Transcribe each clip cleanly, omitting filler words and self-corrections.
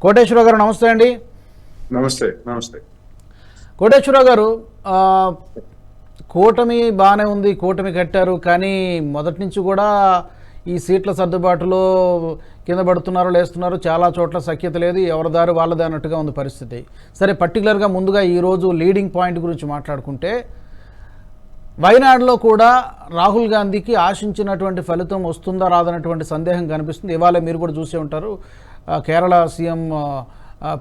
కోటేశ్వరరావు గారు నమస్తే అండి. నమస్తే. నమస్తే కోటేశ్వరరావు గారు, కూటమి బాగానే ఉంది, కూటమి కట్టారు, కానీ మొదటి నుంచి కూడా ఈ సీట్ల సర్దుబాటులో కింద పడుతున్నారు, లేస్తున్నారు, చాలా చోట్ల సఖ్యత లేదు, ఎవరి దారి వాళ్ళదే అన్నట్టుగా ఉంది పరిస్థితి. సరే, పర్టికులర్గా ముందుగా ఈరోజు లీడింగ్ పాయింట్ గురించి మాట్లాడుకుంటే, వయనాడులో కూడా రాహుల్ గాంధీకి ఆశించినటువంటి ఫలితం వస్తుందా రాదన్నటువంటి సందేహం కనిపిస్తుంది. ఇవాళ మీరు కూడా చూసే ఉంటారు, కేరళ సీఎం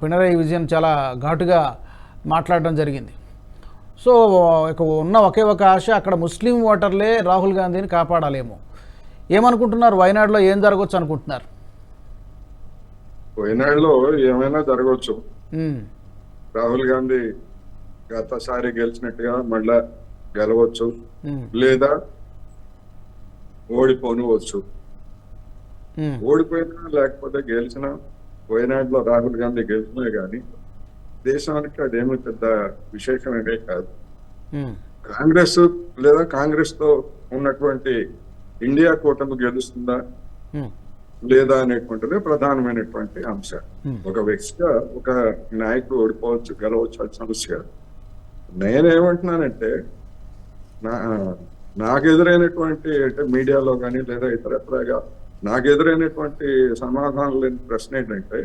పినరయి విజయన్ చాలా ఘాటుగా మాట్లాడడం జరిగింది. సో ఇక ఉన్న ఒకే ఒక ఆశ, అక్కడ ముస్లిం ఓటర్లే రాహుల్ గాంధీని కాపాడాలేమో. ఏమనుకుంటున్నారు? వయనాడులో ఏం జరగవచ్చు అనుకుంటున్నారు? వయనాడులో ఏమైనా జరగవచ్చు. రాహుల్ గాంధీ గతసారి గెలిచినట్టుగా మళ్ళా గెలవచ్చు, లేదా ఓడిపోనివచ్చు. ఓడిపోయినా లేకపోతే గెలిచినా వయనాడులో రాహుల్ గాంధీ గెలిచినా గానీ దేశానికి అదేమీ పెద్ద విశేషమే కాదు. కాంగ్రెస్ లేదా కాంగ్రెస్ తో ఉన్నటువంటి ఇండియా కూటమి గెలుస్తుందా లేదా అనేటువంటిది ప్రధానమైనటువంటి అంశం. ఒక వ్యక్తిగా ఒక నాయకుడు ఓడిపోవచ్చు, గెలవచ్చు, అది సమస్య. నేనేమంటున్నానంటే, నాకు ఎదురైనటువంటి అంటే మీడియాలో కానీ లేదా ఇతరత్రగా నాకు ఎదురైనటువంటి సమాధానం లేని ప్రశ్న ఏంటంటే,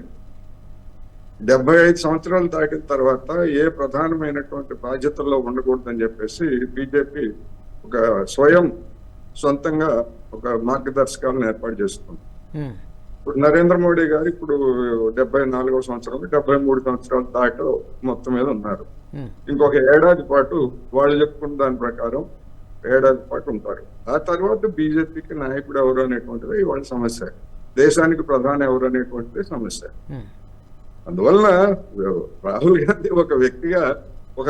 75 సంవత్సరాలు దాటిన తర్వాత ఏ ప్రధానమైనటువంటి బాధ్యతల్లో ఉండకూడదని చెప్పేసి బీజేపీ ఒక సొంతంగా ఒక మార్గదర్శకాలను ఏర్పాటు చేస్తుంది. ఇప్పుడు నరేంద్ర మోడీ గారు ఇప్పుడు 74వ సంవత్సరం, 73 సంవత్సరాల దాకా మొత్తం మీద ఉన్నారు. ఇంకొక ఏడాది పాటు వాళ్ళు చెప్పుకున్న దాని ప్రకారం ఏడాది పాటు ఉంటారు. ఆ తర్వాత బీజేపీకి నాయకుడు ఎవరు అనేటువంటిది ఇవాళ సమస్య, దేశానికి ప్రధాని ఎవరు అనేటువంటిది సమస్య. అందువలన రాహుల్ గాంధీ ఒక వ్యక్తిగా ఒక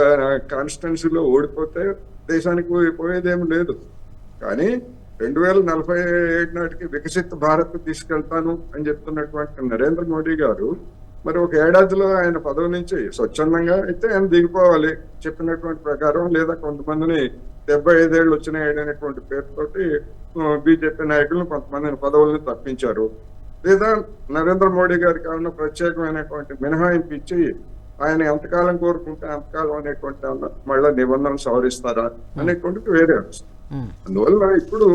కాన్స్టిట్యున్సీలో ఓడిపోతే దేశానికి పోయేదేమి లేదు. కానీ 2047 నాటికి వికసిత భారత్ తీసుకెళ్తాను అని చెప్తున్నటువంటి నరేంద్ర మోడీ గారు మరి ఒక ఏడాదిలో ఆయన పదవి నుంచి స్వచ్ఛందంగా అయితే ఆయన దిగిపోవాలి చెప్పినటువంటి ప్రకారం, లేదా కొంతమందిని 75 ఏళ్ళు వచ్చినాయి అనేటువంటి పేరుతోటి బీజేపీ నాయకులను కొంతమందిని పదవులను తప్పించారు, లేదా నరేంద్ర మోడీ గారికి ఏమన్నా ప్రత్యేకమైనటువంటి మినహాయింపు ఇచ్చి ఆయన ఎంతకాలం కోరుకుంటే అంతకాలం అనేటువంటి మళ్ళా నిబంధనలు సవరిస్తారా అనేటువంటిది వేరే అంశం. అందువల్ల ఇప్పుడు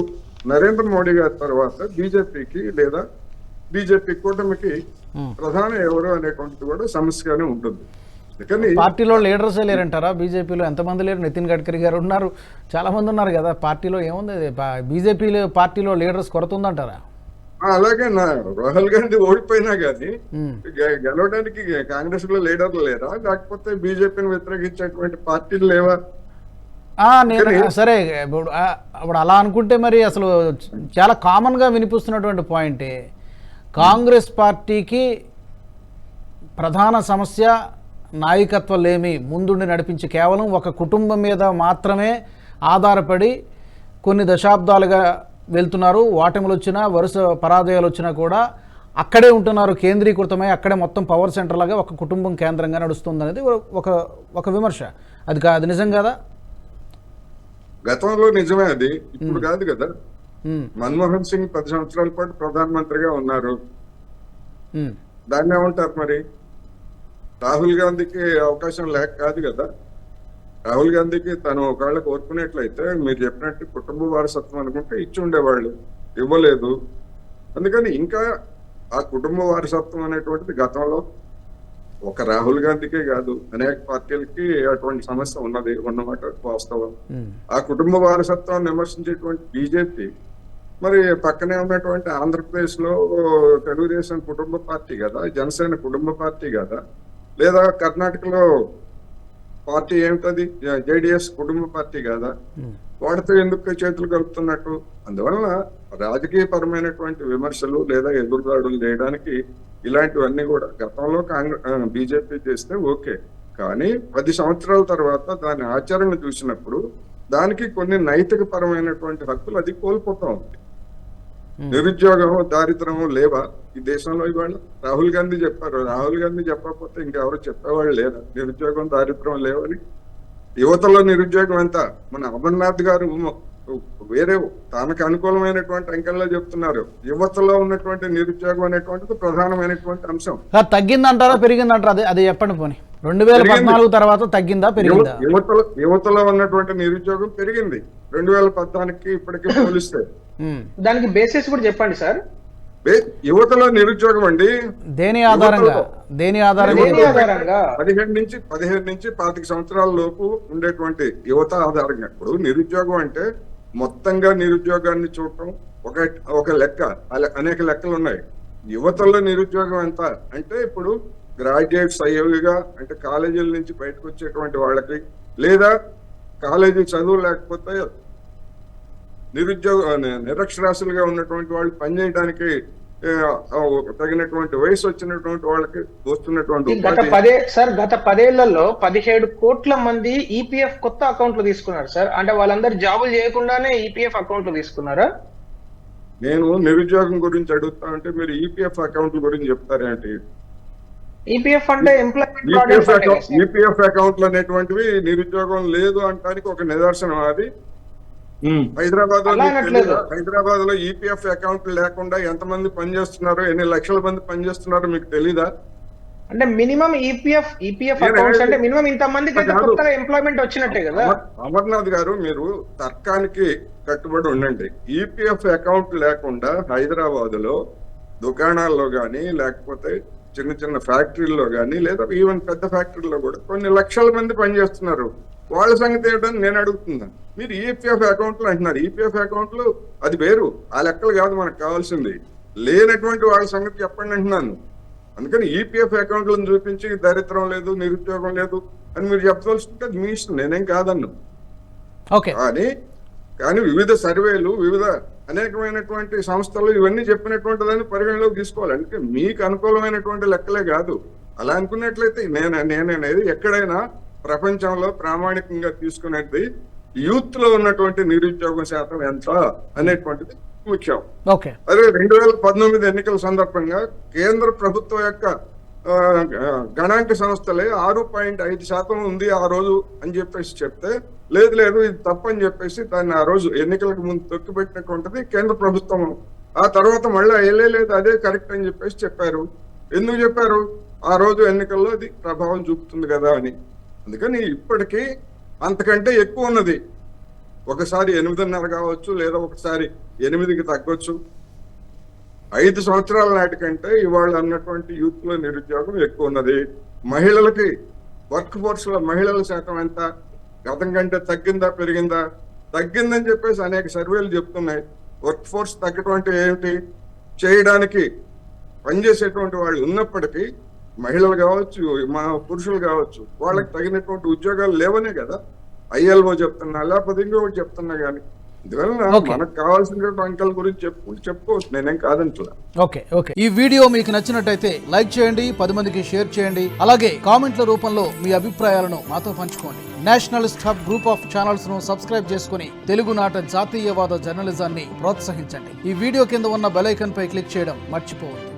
నరేంద్ర మోడీ గారి తర్వాత బీజేపీకి లేదా బీజేపీ కూటమికి ప్రధాని ఎవరు అనేటువంటిది కూడా సమస్యగానే ఉంటుంది. పార్టీలో లీడర్సే లేరంటారా? బీజేపీలో ఎంతమంది లేరు? నితిన్ గడ్కరీ గారు ఉన్నారు, చాలా మంది ఉన్నారు కదా. పార్టీలో ఏముంది? బీజేపీ పార్టీలో లీడర్స్ కొరత ఉందంటారా? అలాగే రాహుల్ గాంధీ ఓడిపోయినా గానీ గెలవడానికి కాంగ్రెస్ లో లీడర్లు లేరా? లేకపోతే బీజేపీని వ్యతిరేకించేటువంటి పార్టీలు లేవా? సరే, ఇప్పుడు అలా అనుకుంటే మరి అసలు చాలా కామన్ గా వినిపిస్తున్నటువంటి పాయింటే, కాంగ్రెస్ పార్టీకి ప్రధాన సమస్య నాయకత్వం లేమి, ముందుండి నడిపించి కేవలం ఒక కుటుంబం మీద మాత్రమే ఆధారపడి కొన్ని దశాబ్దాలుగా వెళ్తున్నారు. ఓటములు వచ్చినా, వరుస పరాజయాలు వచ్చినా కూడా అక్కడే ఉంటున్నారు, కేంద్రీకృతమై అక్కడే మొత్తం పవర్ సెంటర్ లాగా ఒక కుటుంబం కేంద్రంగా నడుస్తుంది అనేది ఒక విమర్శ. అది నిజం కదా? గతంలో నిజమే, అది ఇప్పుడు కాదు కదా. మన్మోహన్ సింగ్ 10 సంవత్సరాల పాటు ప్రధానమంత్రిగా ఉన్నారు, దాన్ని ఏమంటారు మరి? రాహుల్ గాంధీకి అవకాశం లేక కాదు కదా. రాహుల్ గాంధీకి తను ఒకవేళ కోరుకునేట్లయితే మీరు చెప్పినట్టు కుటుంబ వారసత్వం అనుకుంటే ఇచ్చి ఉండేవాళ్ళు, ఇవ్వలేదు. అందుకని ఇంకా ఆ కుటుంబ వారసత్వం అనేటువంటిది గతంలో ఒక రాహుల్ గాంధీకే కాదు అనేక పార్టీలకి అటువంటి సమస్య ఉన్నమాట వాస్తవం. ఆ కుటుంబ వారసత్వాన్ని విమర్శించేటువంటి బీజేపీ మరి పక్కనే ఉన్నటువంటి ఆంధ్రప్రదేశ్ లో తెలుగుదేశం కుటుంబ పార్టీ కదా, జనసేన కుటుంబ పార్టీ కదా, లేదా కర్ణాటకలో పార్టీ ఏమిటది జేడిఎస్ కుటుంబ పార్టీ కదా, వాటితో ఎందుకు చేతులు కలుపుతున్నట్టు? అందువలన రాజకీయ పరమైనటువంటి విమర్శలు లేదా ఎదురుదాడులు చేయడానికి ఇలాంటివన్నీ కూడా గతంలో బీజేపీ చేస్తే ఓకే, కానీ 10 సంవత్సరాల తర్వాత దాని ఆచరణ చూసినప్పుడు దానికి కొన్ని నైతిక పరమైనటువంటి హక్కులు అది కోల్పోతా ఉంది. నిరుద్యోగం, దారిద్రము లేవా ఈ దేశంలో? ఇవాళ రాహుల్ గాంధీ చెప్పారు, రాహుల్ గాంధీ చెప్పకపోతే ఇంకెవరు చెప్పేవాళ్ళు లేదా నిరుద్యోగం, దారిద్రం లేవని? యువతలో నిరుద్యోగం ఎంత? మన అమర్నాథ్ గారు వేరే తనకు అనుకూలమైనటువంటి అంకెల్లో చెప్తున్నారు. యువతలో ఉన్నటువంటి నిరుద్యోగం అనేటువంటిది ప్రధానమైనటువంటి అంశం. తగ్గిందంటారా పెరిగిందంటారా? అది చెప్పండి పోనీ. 2014 తర్వాత తగ్గిందా పెరిగిందా? యువతలో ఉన్నటువంటి నిరుద్యోగం పెరిగింది 2014కి ఇప్పటికీ పోలిస్తే. దానికి బేసిస్ కూడా చెప్పండి సార్. యువతలో నిరుద్యోగం అండి దేని ఆధారంగా 15 నుంచి 25 సంవత్సరాల లోపు ఉండేటువంటి యువత ఆధారంగా. ఇప్పుడు నిరుద్యోగం అంటే మొత్తంగా నిరుద్యోగాన్ని చూడటం ఒక లెక్క, అనేక లెక్కలు ఉన్నాయి. యువతలో నిరుద్యోగం ఎంత అంటే ఇప్పుడు గ్రాడ్యుయేట్స్ అయ్యేవిగా అంటే కాలేజీల నుంచి బయటకు వచ్చేటువంటి వాళ్ళకి, లేదా కాలేజీ చదువు లేకపోతే నిరక్షరాస్యులుగా ఉన్నటువంటి వాళ్ళు పనిచేయడానికి తగినటువంటి వయసు వచ్చినటువంటి వాళ్ళకి వస్తున్నటువంటి గత 10 ఏళ్లలో 17 కోట్ల మంది ఈపీఎఫ్ కొత్త అకౌంట్లు తీసుకున్నారు సార్. అంటే వాళ్ళందరూ జాబులు చేయకుండానే ఈపీఎఫ్ అకౌంట్లు తీసుకున్నారా? నేను నిరుద్యోగం గురించి అడుగుతా అంటే మీరు ఈపీఎఫ్ అకౌంట్ల గురించి చెప్తారేంటి? ఈపీఎఫ్ అంటే ఈపీఎఫ్ అకౌంట్లు అనేటువంటివి నిరుద్యోగం లేదు అంటానికి ఒక నిదర్శనం. అది హైదరాబాద్ లో ఈపీఎఫ్ అకౌంట్ లేకుండా ఎంతమంది పనిచేస్తున్నారు, ఎన్ని లక్షల మంది పనిచేస్తున్నారో మీకు తెలీదా? అంటే మినిమం ఈపీఎఫ్ అకౌంట్స్ అంటే మినిమం ఇంతమందికి కొత్తగా ఎంప్లాయ్మెంట్ వచ్చినట్టే కదా. అమర్నాథ్ గారు, మీరు తర్కానికి కట్టుబడి ఉండండి. ఈపీఎఫ్ అకౌంట్ లేకుండా హైదరాబాద్ లో దుకాణాల్లో గానీ, లేకపోతే చిన్న చిన్న ఫ్యాక్టరీల్లో గానీ, లేదా ఈవెన్ పెద్ద ఫ్యాక్టరీలో కూడా కొన్ని లక్షల మంది పనిచేస్తున్నారు. వాళ్ళ సంగతి ఏంటని నేను అడుగుతున్నా. మీరు ఈపీఎఫ్ అకౌంట్లు అంటున్నారు. ఈపీఎఫ్ అకౌంట్లు అది వేరు, ఆ లెక్కలు కాదు మనకు కావాల్సింది. లేనటువంటి వాళ్ళ సంగతి చెప్పండి అంటున్నాను. అందుకని ఈపీఎఫ్ అకౌంట్లను చూపించి దరిద్రం లేదు, నిరుద్యోగం లేదు అని మీరు చెప్పవలసింటే అది మీ ఇష్టం, నేనేం కాదన్ను. కానీ వివిధ సర్వేలు, వివిధ అనేకమైనటువంటి సంస్థలు ఇవన్నీ చెప్పినటువంటి దాన్ని పరిగణలోకి తీసుకోవాలి. అంటే మీకు అనుకూలమైనటువంటి లెక్కలే కాదు. అలా అనుకున్నట్లయితే నేననేది ఎక్కడైనా ప్రపంచంలో ప్రామాణికంగా తీసుకునేది యూత్ లో ఉన్నటువంటి నిరుద్యోగం శాతం ఎంత అనేటువంటిది ముఖ్యం. అదే 2019 ఎన్నికల సందర్భంగా కేంద్ర ప్రభుత్వం యొక్క గణాంక సంస్థలే 6.5% ఉంది ఆ రోజు అని చెప్పేసి చెప్తే, లేదు ఇది తప్పని చెప్పేసి దాన్ని ఆ రోజు ఎన్నికలకు ముందు తొక్కిపెట్టినటువంటిది కేంద్ర ప్రభుత్వం. ఆ తర్వాత మళ్ళీ లేదు అదే కరెక్ట్ అని చెప్పేసి చెప్పారు. ఎందుకు చెప్పారు? ఆ రోజు ఎన్నికల్లో అది ప్రభావం చూపుతుంది కదా అని. అందుకని ఇప్పటికీ అంతకంటే ఎక్కువ ఉన్నది. ఒకసారి 8.5 కావచ్చు, లేదా ఒకసారి 8కి తగ్గొచ్చు. 5 సంవత్సరాల నాటికంటే ఇవాళ అన్నటువంటి యూత్ లో నిరుద్యోగం ఎక్కువ ఉన్నది. మహిళలకి వర్క్ ఫోర్స్ లో మహిళల శాతం ఎంత? గతం కంటే తగ్గిందా పెరిగిందా? తగ్గిందని చెప్పేసి అనేక సర్వేలు చెప్తున్నాయి. వర్క్ ఫోర్స్ తగ్గటం అంటే ఏమిటి? చేయడానికి పనిచేసేటువంటి వాళ్ళు ఉన్నప్పటికీ మహిళలు కావచ్చు, మా పురుషులు కావచ్చు, వాళ్ళకి తగినటువంటి ఉద్యోగాలు లేవనే కదా ఐఎల్ఓ చెప్తున్నా, లేకపోతే ఇంకొకటి చెప్తున్నా. కానీ ఇందువల్ల మనకు కావాల్సినటువంటి అంకెల గురించి చెప్పుకోవచ్చు, నేనేం కాదంటున్నా. ఓకే. ఈ వీడియో మీకు నచ్చినట్టయితే లైక్ చేయండి, 10 మందికి షేర్ చేయండి. అలాగే కామెంట్ల రూపంలో మీ అభిప్రాయాలను మాతో పంచుకోండి. Nationalist hub group of channels ను సబ్స్క్రైబ్ చేసుకుని తెలుగునాట జాతీయవాద జర్నలిజాన్ని ప్రోత్సహించండి. ఈ వీడియో కింద ఉన్న బెల్ ఐకాన్ పై క్లిక్ చేయడం మర్చిపోవద్దు.